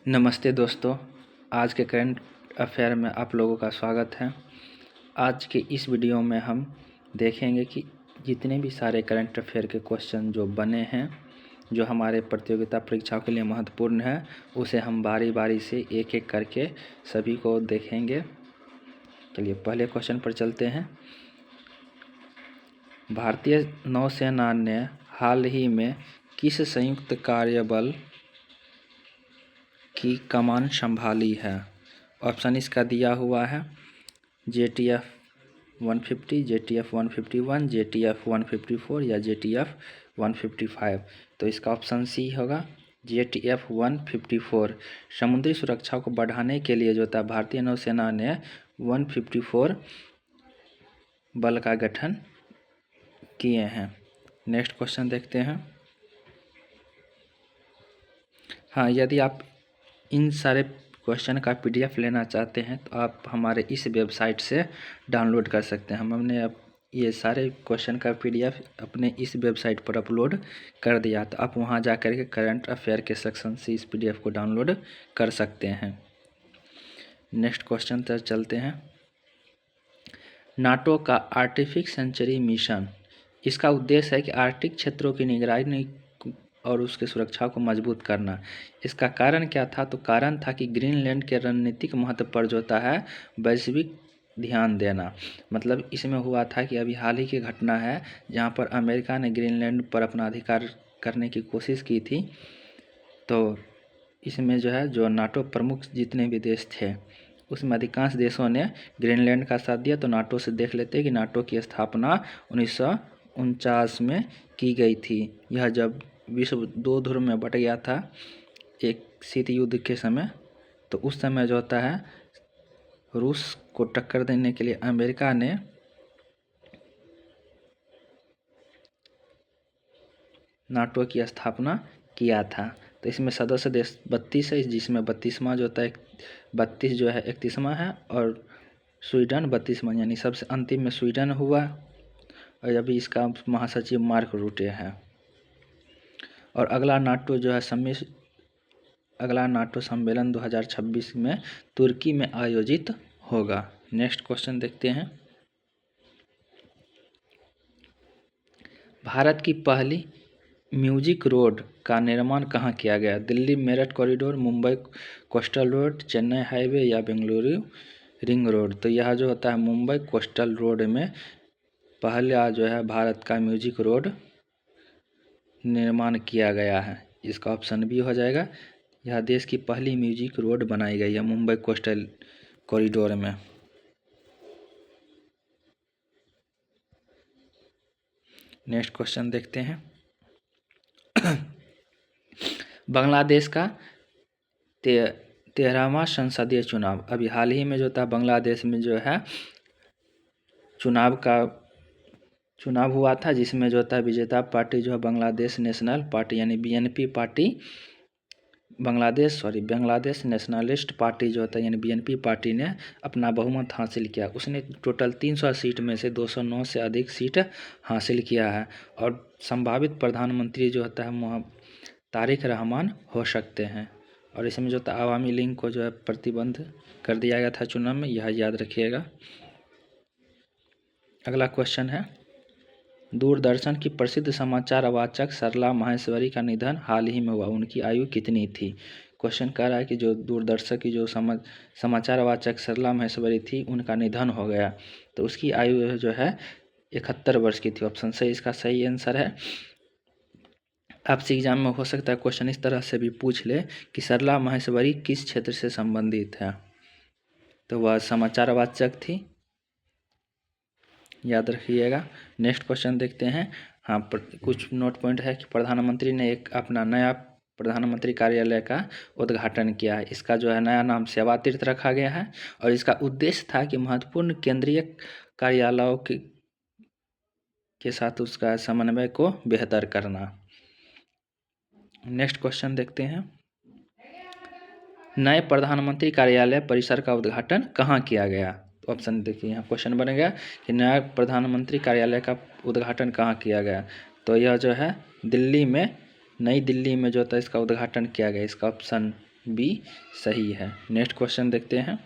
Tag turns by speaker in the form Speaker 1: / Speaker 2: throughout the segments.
Speaker 1: नमस्ते दोस्तों, आज के करंट अफेयर में आप लोगों का स्वागत है। आज के इस वीडियो में हम देखेंगे कि जितने भी सारे करंट अफेयर के क्वेश्चन जो बने हैं, जो हमारे प्रतियोगिता परीक्षाओं के लिए महत्वपूर्ण है, उसे हम बारी बारी से एक एक करके सभी को देखेंगे। चलिए पहले क्वेश्चन पर चलते हैं। भारतीय नौसेना ने हाल ही में किस संयुक्त कार्यबल की कमान संभाली है? ऑप्शन इसका दिया हुआ है JTF 150, JTF 151, JTF 154 या JTF 155। तो इसका ऑप्शन सी होगा JTF 154। समुद्री सुरक्षा को बढ़ाने के लिए जो था भारतीय नौसेना ने 154 बल का गठन किए हैं। नेक्स्ट क्वेश्चन देखते हैं। हाँ, यदि आप इन सारे क्वेश्चन का PDF लेना चाहते हैं तो आप हमारे इस वेबसाइट से डाउनलोड कर सकते हैं। हमने अब ये सारे क्वेश्चन का PDF अपने इस वेबसाइट पर अपलोड कर दिया, तो आप वहां जा कर के करंट अफेयर के सेक्शन से इस PDF को डाउनलोड कर सकते हैं। नेक्स्ट क्वेश्चन पर चलते हैं। नाटो का आर्टिफिक सेंचुरी मिशन, इसका उद्देश्य है कि आर्कटिक क्षेत्रों की निगरानी और उसकी सुरक्षा को मजबूत करना। इसका कारण क्या था? तो कारण था कि ग्रीनलैंड के रणनीतिक महत्व पर जो होता है वैश्विक ध्यान देना। मतलब इसमें हुआ था कि अभी हाल ही की घटना है जहां पर अमेरिका ने ग्रीनलैंड पर अपना अधिकार करने की कोशिश की थी। तो इसमें जो है जो नाटो प्रमुख जितने भी देश थे उसमें अधिकांश देशों ने ग्रीनलैंड का साथ दिया। तो नाटो से देख लेते हैं कि नाटो की स्थापना 1949 में की गई थी। यह जब विश्व दो ध्रुव में बट गया था एक शीत युद्ध के समय, तो उस समय जो होता है रूस को टक्कर देने के लिए अमेरिका ने नाटो की स्थापना किया था। तो इसमें सदस्य देश 32 है, जिसमें 32वां जो होता है 32 जो है 31वां है और स्वीडन 32वां, यानी सबसे अंतिम में स्वीडन हुआ और अभी इसका महासचिव मार्क रूटे है। और अगला नाटो सम्मेलन 2026 में तुर्की में आयोजित होगा। नेक्स्ट क्वेश्चन देखते हैं। भारत की पहली म्यूजिक रोड का निर्माण कहाँ किया गया? Delhi Meerut corridor, Mumbai coastal road, Chennai highway या बेंगलुरु रिंग रोड? तो यह जो होता है मुंबई कोस्टल रोड में पहला जो है भारत का म्यूजिक रोड निर्माण किया गया है। इसका ऑप्शन बी हो जाएगा। यह देश की पहली म्यूजिक रोड बनाई गई है मुंबई कोस्टल कॉरिडोर में। नेक्स्ट क्वेश्चन देखते हैं। बांग्लादेश का 13वां संसदीय चुनाव, अभी हाल ही में जो था बांग्लादेश में जो है चुनाव हुआ था, जिसमें जो था विजेता पार्टी जो है बांग्लादेश नेशनल पार्टी यानी BNP party, Bangladesh nationalist party जो होता है यानी BNP पार्टी ने अपना बहुमत हासिल किया। उसने टोटल 300 सीट में से 209 से अधिक सीट हासिल किया है और संभावित प्रधानमंत्री जो होता है तारिक रहमान हो सकते हैं। और इसमें जो था आवामी लीग को जो है प्रतिबंध कर दिया गया था चुनाव में, यह याद रखिएगा। अगला क्वेश्चन है। दूरदर्शन की प्रसिद्ध समाचार वाचक सरला माहेश्वरी का निधन हाल ही में हुआ, उनकी आयु कितनी थी? क्वेश्चन कह रहा है कि जो दूरदर्शन की जो समाचार वाचक सरला माहेश्वरी थी उनका निधन हो गया, तो उसकी आयु जो है 71 वर्ष की थी। ऑप्शन से इसका सही आंसर है। आपसे एग्जाम में हो सकता है क्वेश्चन इस तरह से भी पूछ ले कि सरला माहेश्वरी किस क्षेत्र से संबंधित है, तो वह समाचार वाचक थी, याद रखिएगा। नेक्स्ट क्वेश्चन देखते हैं। हाँ, कुछ नोट पॉइंट है कि प्रधानमंत्री ने एक अपना नया प्रधानमंत्री कार्यालय का उद्घाटन किया है। इसका जो है नया नाम सेवा तीर्थ रखा गया है और इसका उद्देश्य था कि महत्वपूर्ण केंद्रीय कार्यालयों के साथ उसका समन्वय को बेहतर करना। नेक्स्ट क्वेश्चन देखते हैं। नए प्रधानमंत्री कार्यालय परिसर का उद्घाटन कहाँ किया गया? ऑप्शन देखिए, यहाँ क्वेश्चन बनेगा कि नया प्रधानमंत्री कार्यालय का उद्घाटन कहाँ किया गया, तो यह जो है दिल्ली में, नई दिल्ली में जो था इसका उद्घाटन किया गया। इसका ऑप्शन बी सही है। नेक्स्ट क्वेश्चन देखते हैं।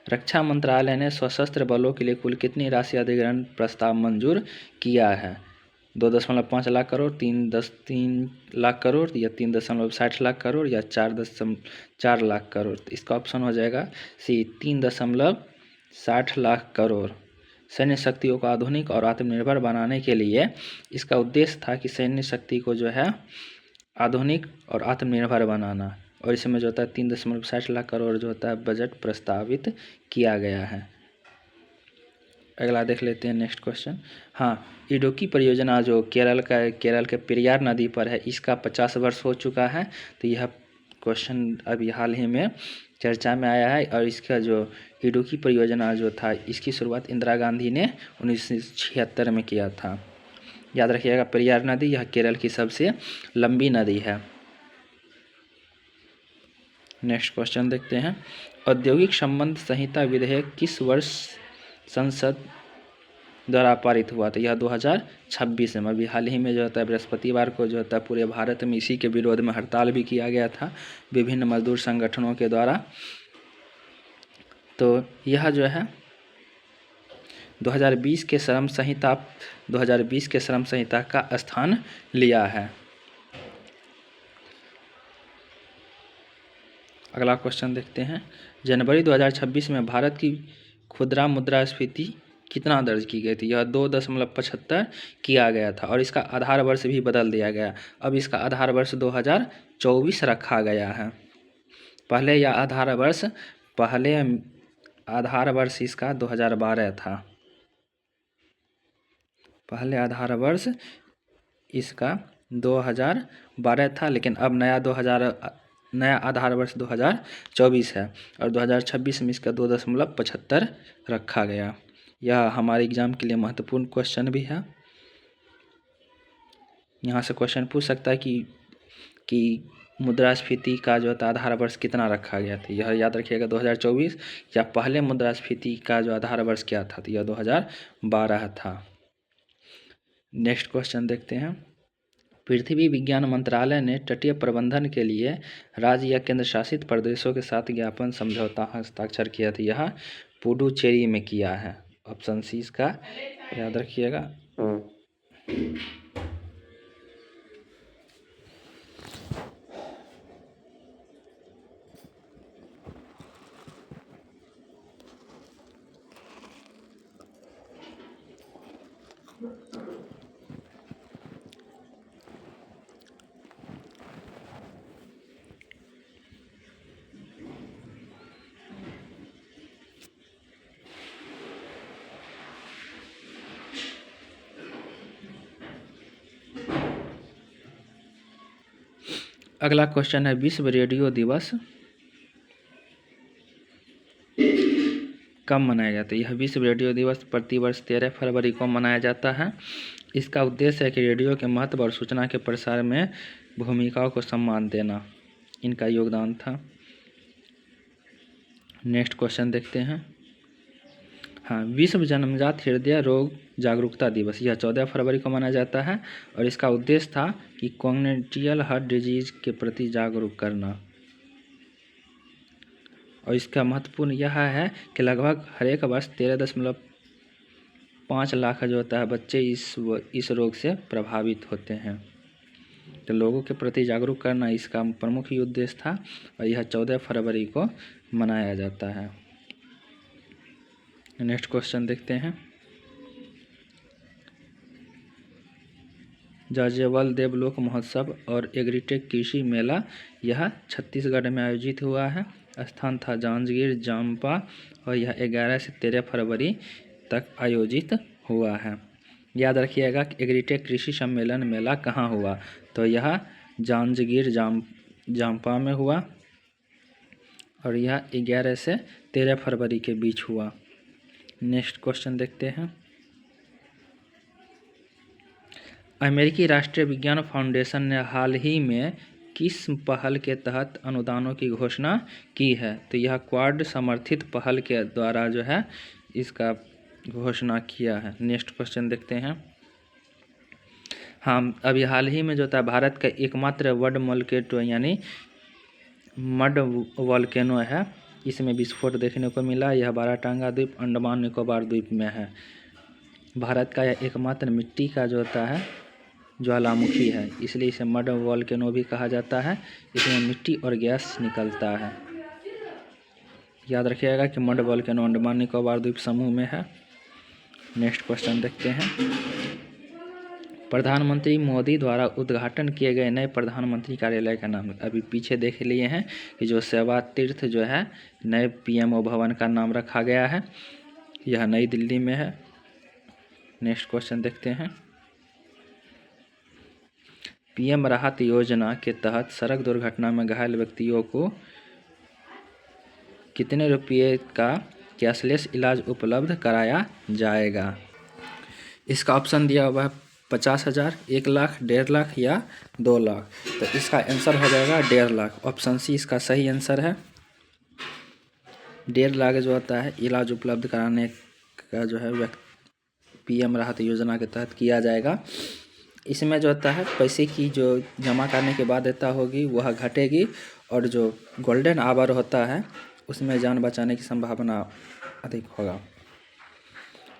Speaker 1: रक्षा मंत्रालय ने सशस्त्र बलों के लिए कुल कितनी राशि अधिग्रहण प्रस्ताव मंजूर किया है? 2.5 लाख करोड़, 3 लाख करोड़, या 3.60 लाख करोड़, या 4 लाख करोड़। तो इसका ऑप्शन हो जाएगा सी 3.60 लाख करोड़। सैन्य शक्तियों को आधुनिक और आत्मनिर्भर बनाने के लिए इसका उद्देश्य था कि सैन्य शक्ति को जो है आधुनिक और आत्मनिर्भर बनाना, और इसमें जो होता है 3.60 लाख करोड़ जो होता है बजट प्रस्तावित किया गया है। अगला देख लेते हैं नेक्स्ट क्वेश्चन। हाँ, इडुक्की परियोजना जो केरल के पेरियार नदी पर है, इसका 50 वर्ष हो चुका है। तो यह क्वेश्चन अभी हाल ही में चर्चा में आया है, और इसका जो इडुक्की परियोजना जो था इसकी शुरुआत इंदिरा गांधी ने 1976 में किया था। याद रखिएगा, पेरियार नदी यह केरल की सबसे लंबी नदी है। नेक्स्ट क्वेश्चन देखते हैं। औद्योगिक संबंध संहिता विधेयक किस वर्ष संसद द्वारा पारित हुआ? तो यह 2026 में, अभी हाल ही में जो होता है बृहस्पतिवार को जो होता है पूरे भारत में इसी के विरोध में हड़ताल भी किया गया था विभिन्न मजदूर संगठनों के द्वारा। तो यह जो है 2020 के श्रम संहिता का स्थान लिया है। अगला क्वेश्चन देखते हैं। जनवरी 2026 में भारत की खुदरा मुद्रास्फीति कितना दर्ज की गई थी? यह 2.75 किया गया था, और इसका आधार वर्ष भी बदल दिया गया। अब इसका आधार वर्ष 2024 रखा गया है। पहले आधार वर्ष इसका 2012 था। पहले आधार वर्ष इसका 2012 था, लेकिन अब नया आधार वर्ष 2024 है, और 2026 में इसका 2.75 रखा गया। यह हमारे एग्जाम के लिए महत्वपूर्ण क्वेश्चन भी है। यहाँ से क्वेश्चन पूछ सकता है कि मुद्रास्फीति का जो आधार वर्ष कितना रखा गया था। यह याद रखिएगा 2024, या पहले मुद्रास्फीति का जो आधार वर्ष क्या था, तो यह 2012 था। नेक्स्ट क्वेश्चन देखते हैं। पृथ्वी विज्ञान मंत्रालय ने तटीय प्रबंधन के लिए राज्य या केंद्र शासित प्रदेशों के साथ ज्ञापन समझौता हस्ताक्षर किया था। यह पुडुचेरी में किया है। ऑप्शन सी इसका याद रखिएगा। अगला क्वेश्चन है, विश्व रेडियो दिवस कब मनाया जाता है? यह विश्व रेडियो दिवस प्रतिवर्ष 13 फरवरी को मनाया जाता है। इसका उद्देश्य है कि रेडियो के महत्व और सूचना के प्रसार में भूमिकाओं को सम्मान देना इनका योगदान था। नेक्स्ट क्वेश्चन देखते हैं। हाँ, विश्व जन्मजात हृदय रोग जागरूकता दिवस यह 14 फरवरी को मनाया जाता है, और इसका उद्देश्य था कि कॉन्जेनिटल हार्ट डिजीज के प्रति जागरूक करना। और इसका महत्वपूर्ण यह है कि लगभग हर एक वर्ष 13.5 लाख जो होता है बच्चे इस रोग से प्रभावित होते हैं। तो लोगों के प्रति जागरूक करना इसका प्रमुख उद्देश्य था, और यह 14 फरवरी को मनाया जाता है। नेक्स्ट क्वेश्चन देखते हैं। जाज्वल देवलोक महोत्सव और एग्रीटेक कृषि मेला यह छत्तीसगढ़ में आयोजित हुआ है। स्थान था जांजगीर चांपा, और यह 11 से 13 फरवरी तक आयोजित हुआ है। याद रखिएगा कि एग्रीटेक कृषि सम्मेलन मेला कहाँ हुआ, तो यह जांजगीर चांपा में हुआ, और यह 11 से 13 फरवरी के बीच हुआ। नेक्स्ट क्वेश्चन देखते हैं। अमेरिकी राष्ट्रीय विज्ञान फाउंडेशन ने हाल ही में किस पहल के तहत अनुदानों की घोषणा की है? तो यह क्वाड समर्थित पहल के द्वारा जो है इसका घोषणा किया है। नेक्स्ट क्वेश्चन देखते हैं। हाँ, अभी हाल ही में जो था भारत का एकमात्र वर्ल्ड मॉलकेट यानी मड वॉल्केनो है, इसमें विस्फोट देखने को मिला। यह बाराटांगा द्वीप अंडमान निकोबार द्वीप में है। भारत का यह एकमात्र मिट्टी का जो होता है ज्वालामुखी है, इसलिए इसे मड वॉल्केनो भी कहा जाता है। इसमें मिट्टी और गैस निकलता है। याद रखिएगा कि मड वॉल्केनो अंडमान निकोबार द्वीप समूह में है। नेक्स्ट क्वेश्चन देखते हैं। प्रधानमंत्री मोदी द्वारा उद्घाटन किए गए नए प्रधानमंत्री कार्यालय का नाम। अभी पीछे देख लिए हैं कि जो सेवा तीर्थ जो है नए पीएमओ भवन का नाम रखा गया है। यह नई दिल्ली में है। नेक्स्ट क्वेश्चन देखते हैं। पीएम राहत योजना के तहत सड़क दुर्घटना में घायल व्यक्तियों को कितने रुपये का कैशलेस इलाज उपलब्ध कराया जाएगा? इसका ऑप्शन दिया हुआ है 50,000, 1 लाख, 1.5 लाख या 2 लाख। तो इसका आंसर हो जाएगा 1.5 लाख। ऑप्शन सी इसका सही आंसर है। 1.5 लाख जो होता है इलाज उपलब्ध कराने का जो है पीएम राहत योजना के तहत किया जाएगा। इसमें जो होता है पैसे की जो जमा करने के बाद देता होगी वह घटेगी, और जो गोल्डन आवर होता है उसमें जान बचाने की संभावना अधिक होगा।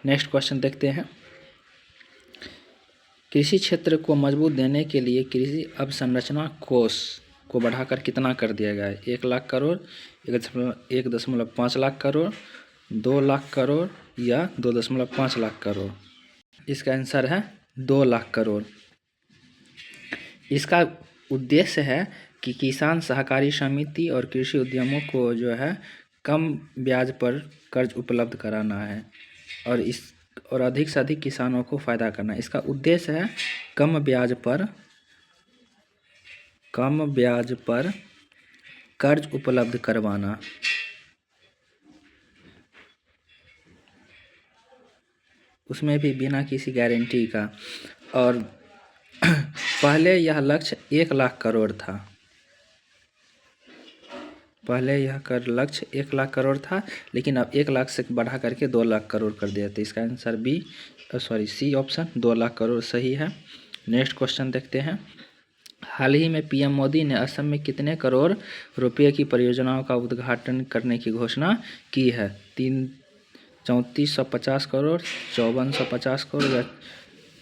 Speaker 1: नेक्स्ट क्वेश्चन देखते हैं। कृषि क्षेत्र को मजबूत देने के लिए कृषि अवसंरचना कोष को बढ़ाकर कितना कर दिया गया है? 1 लाख करोड़, 1.5 लाख करोड़, 2 लाख करोड़ या 2.5 लाख करोड़? इसका आंसर है 2 लाख करोड़। इसका उद्देश्य है कि किसान सहकारी समिति और कृषि उद्यमों को जो है कम ब्याज पर कर्ज उपलब्ध कराना है, और अधिक से अधिक किसानों को फ़ायदा करना है। इसका उद्देश्य है कम ब्याज पर कर्ज उपलब्ध करवाना। उसमें भी बिना किसी गारंटी का। और पहले यह लक्ष्य 1 लाख करोड़ था। पहले यह लक्ष्य 1 लाख करोड़ था, लेकिन अब 1 लाख से बढ़ा करके 2 लाख करोड़ कर दिया। तो इसका answer C option 2 lakh crore सही है। नेक्स्ट क्वेश्चन देखते हैं। हाल ही में पीएम मोदी ने असम में कितने करोड़ रुपए की परियोजनाओं का उद्घाटन करने की घोषणा की है? 3450 करोड़, 5450 करोड़ या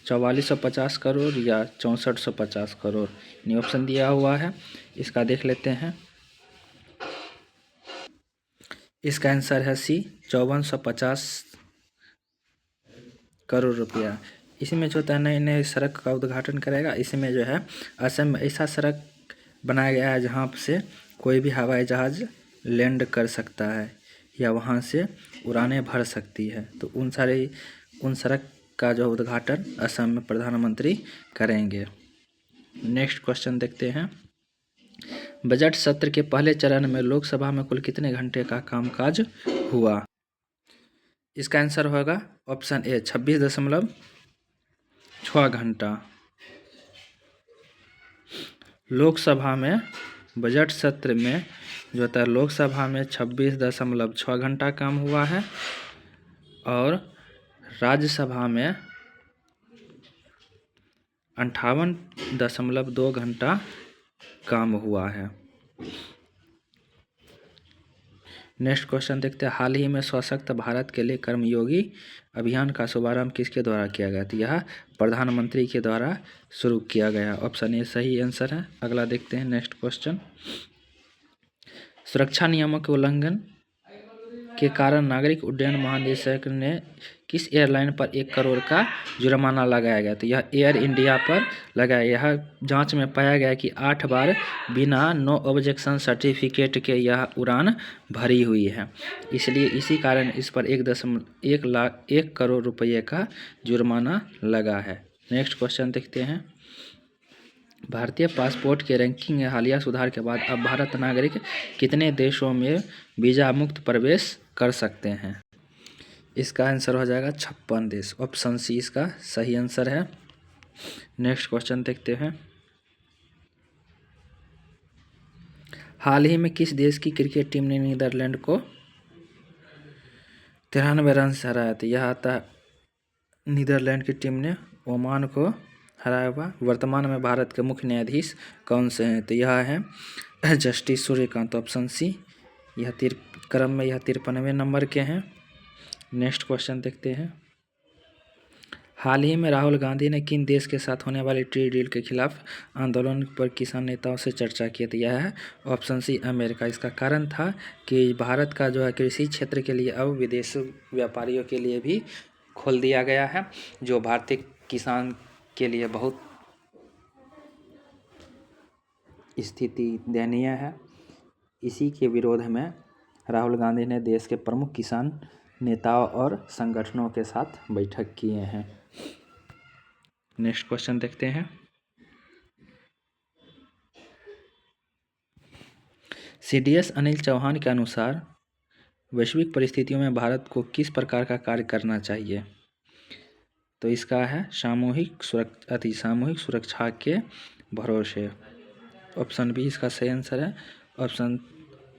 Speaker 1: 4450 करोड़ या 6450 करोड़? ये ऑप्शन दिया हुआ है, इसका देख लेते हैं। इसका आंसर है सी 5450 करोड़ रुपया। इसमें जो होता है नए नए सड़क का उद्घाटन करेगा। इसमें जो है असम में ऐसा सड़क बनाया गया है जहाँ से कोई भी हवाई जहाज़ लैंड कर सकता है या वहाँ से उड़ानें भर सकती है। तो उन सड़क का जो उद्घाटन असम में प्रधानमंत्री करेंगे। नेक्स्ट क्वेश्चन देखते हैं। बजट सत्र के पहले चरण में लोकसभा में कुल कितने घंटे का कामकाज हुआ? इसका आंसर होगा ऑप्शन ए 26.6 घंटा। लोकसभा में बजट सत्र में जो होता है लोकसभा में 26.6 घंटा काम हुआ है, और राज्यसभा में 58.2 घंटा काम हुआ है। नेक्स्ट क्वेश्चन देखते हैं। हाल ही में सशक्त भारत के लिए कर्मयोगी अभियान का शुभारंभ किसके द्वारा किया गया? तो यह प्रधानमंत्री के द्वारा शुरू किया गया। ऑप्शन ए सही आंसर है। अगला देखते हैं। Next question. सुरक्षा नियमों के उल्लंघन के कारण नागरिक उड्डयन महानिदेशक ने किस एयरलाइन पर 1 करोड़ का जुर्माना लगाया गया? तो यह एयर इंडिया पर लगाया। यह जांच में पाया गया कि 8 बार बिना नो ऑब्जेक्शन सर्टिफिकेट के यह उड़ान भरी हुई है, इसलिए इसी कारण इस पर 1 करोड़ रुपये का जुर्माना लगा है। नेक्स्ट क्वेश्चन देखते हैं। भारतीय पासपोर्ट के रैंकिंग में हालिया सुधार के बाद अब भारत नागरिक कितने देशों में वीज़ा मुक्त प्रवेश कर सकते हैं? इसका आंसर हो जाएगा 56 देश। ऑप्शन सी इसका सही आंसर है। नेक्स्ट क्वेश्चन देखते हैं। हाल ही में किस देश की क्रिकेट टीम ने नीदरलैंड को 93 रन से हराया था? यह आता है नीदरलैंड की टीम ने ओमान को हराया हुआ। वर्तमान में भारत के मुख्य न्यायाधीश कौन से हैं? तो यह है जस्टिस सूर्यकांत, ऑप्शन सी। यह क्रम में यह 53वें नंबर के हैं। नेक्स्ट क्वेश्चन देखते हैं। हाल ही में राहुल गांधी ने किन देश के साथ होने वाली ट्रेड डील के खिलाफ आंदोलन पर किसान नेताओं से चर्चा की? तो यह है ऑप्शन सी, अमेरिका। इसका कारण था कि भारत का जो है कृषि क्षेत्र के लिए अब विदेशी व्यापारियों के लिए भी खोल दिया गया है, जो भारतीय किसान के लिए बहुत स्थिति दयनीय है। इसी के विरोध में राहुल गांधी ने देश के प्रमुख किसान नेताओं और संगठनों के साथ बैठक किए हैं। नेक्स्ट क्वेश्चन देखते हैं। CDS अनिल चौहान के अनुसार वैश्विक परिस्थितियों में भारत को किस प्रकार का कार्य करना चाहिए? तो इसका है सामूहिक सुरक्षा के भरोसे। ऑप्शन बी इसका सही आंसर है।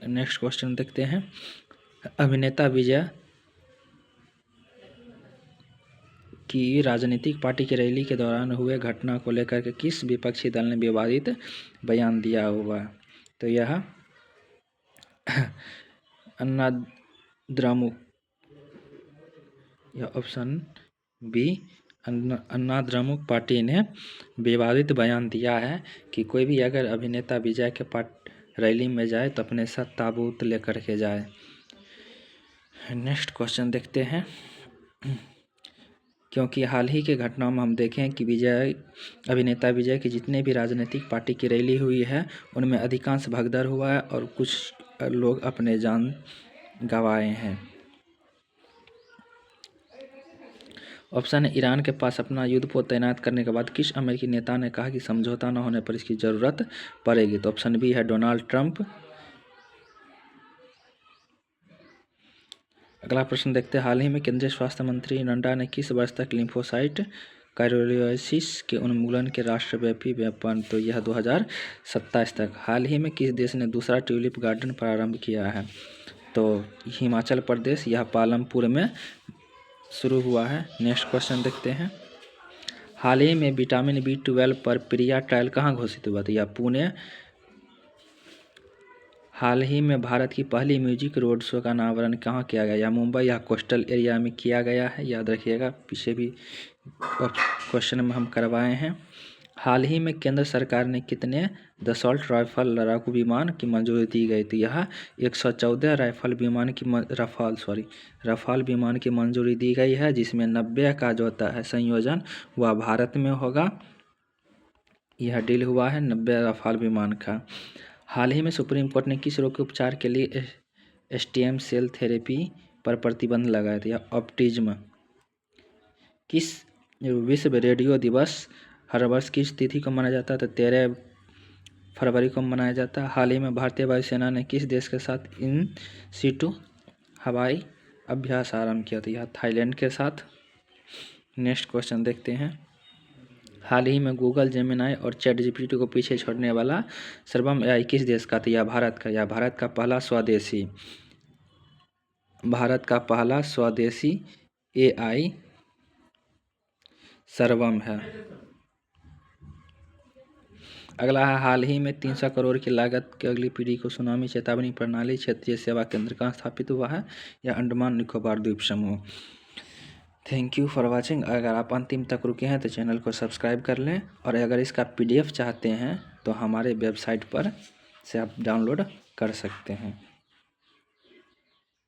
Speaker 1: नेक्स्ट क्वेश्चन देखते हैं। अभिनेता विजय की राजनीतिक पार्टी की रैली के दौरान हुए घटना को लेकर के किस विपक्षी दल ने विवादित बयान दिया हुआ है? तो यह अन्ना द्रमुक, यह ऑप्शन बी अन्ना द्रमुक पार्टी ने विवादित बयान दिया है कि कोई भी अगर अभिनेता विजय के रैली में जाए तो अपने साथ ताबूत लेकर के जाए। नेक्स्ट क्वेश्चन देखते हैं। क्योंकि हाल ही के घटनाओं में हम देखें कि अभिनेता विजय की जितने भी राजनीतिक पार्टी की रैली हुई है उनमें अधिकांश भगदड़ हुआ है और कुछ लोग अपने जान गंवाए हैं। ऑप्शन है ईरान के पास अपना युद्धपोत तैनात करने के बाद किस अमेरिकी नेता ने कहा कि समझौता न होने पर इसकी ज़रूरत पड़ेगी? तो ऑप्शन बी है डोनाल्ड ट्रंप। अगला प्रश्न देखते हैं। हाल ही में केंद्रीय स्वास्थ्य मंत्री नड्डा ने किस वर्ष तक लिम्फोसाइट कार्डियोलाइसिस के उन्मूलन के राष्ट्रव्यापी व्यापन? तो यह 2027 तक। हाल ही में किस देश ने दूसरा ट्यूलिप गार्डन प्रारंभ किया है? तो हिमाचल प्रदेश, यह पालमपुर में शुरू हुआ है। नेक्स्ट क्वेश्चन देखते हैं। हाल ही में विटामिन B12 पर प्रिया ट्रायल कहाँ घोषित हुआ था? यह पुणे। हाल ही में भारत की पहली म्यूजिक रोड शो का अनावरण कहाँ किया गया? या मुंबई या कोस्टल एरिया में किया गया है, याद रखिएगा, पीछे भी क्वेश्चन में हम करवाए हैं। हाल ही में केंद्र सरकार ने कितने दसॉल्ट राइफल लड़ाकू विमान की मंजूरी दी गई थी? यह 114 रफाल विमान की मंजूरी दी गई है, जिसमें 90 का जो होता है संयोजन वह भारत में होगा। यह डील हुआ है 90 रफाल विमान का। हाल ही में सुप्रीम कोर्ट ने किस रोग के उपचार के लिए स्टेम सेल थेरेपी पर प्रतिबंध लगाया था? ऑटिज्म। किस विश्व रेडियो दिवस हर वर्ष किस तिथि को मनाया जाता है? तो 13 फरवरी को मनाया जाता है। हाल ही में भारतीय वायुसेना ने किस देश के साथ इन सीटू हवाई अभ्यास आरंभ किया था? यह थाईलैंड के साथ। नेक्स्ट क्वेश्चन देखते हैं। हाल ही में गूगल जेमिनाई और ChatGPT को पीछे छोड़ने वाला सर्वम AI किस देश का था? यह भारत का। यह भारत का पहला स्वदेशी AI सर्वम है। अगला है। हाल ही में 300 करोड़ की लागत की अगली पीढ़ी को सुनामी चेतावनी प्रणाली क्षेत्रीय सेवा केंद्र कहाँ स्थापित हुआ है? यह अंडमान निकोबार द्वीप समूह। Thank you for watching. अगर आप अंतिम तक रुके हैं तो चैनल को सब्सक्राइब कर लें, और अगर इसका PDF चाहते हैं तो हमारे वेबसाइट पर से आप डाउनलोड कर सकते हैं।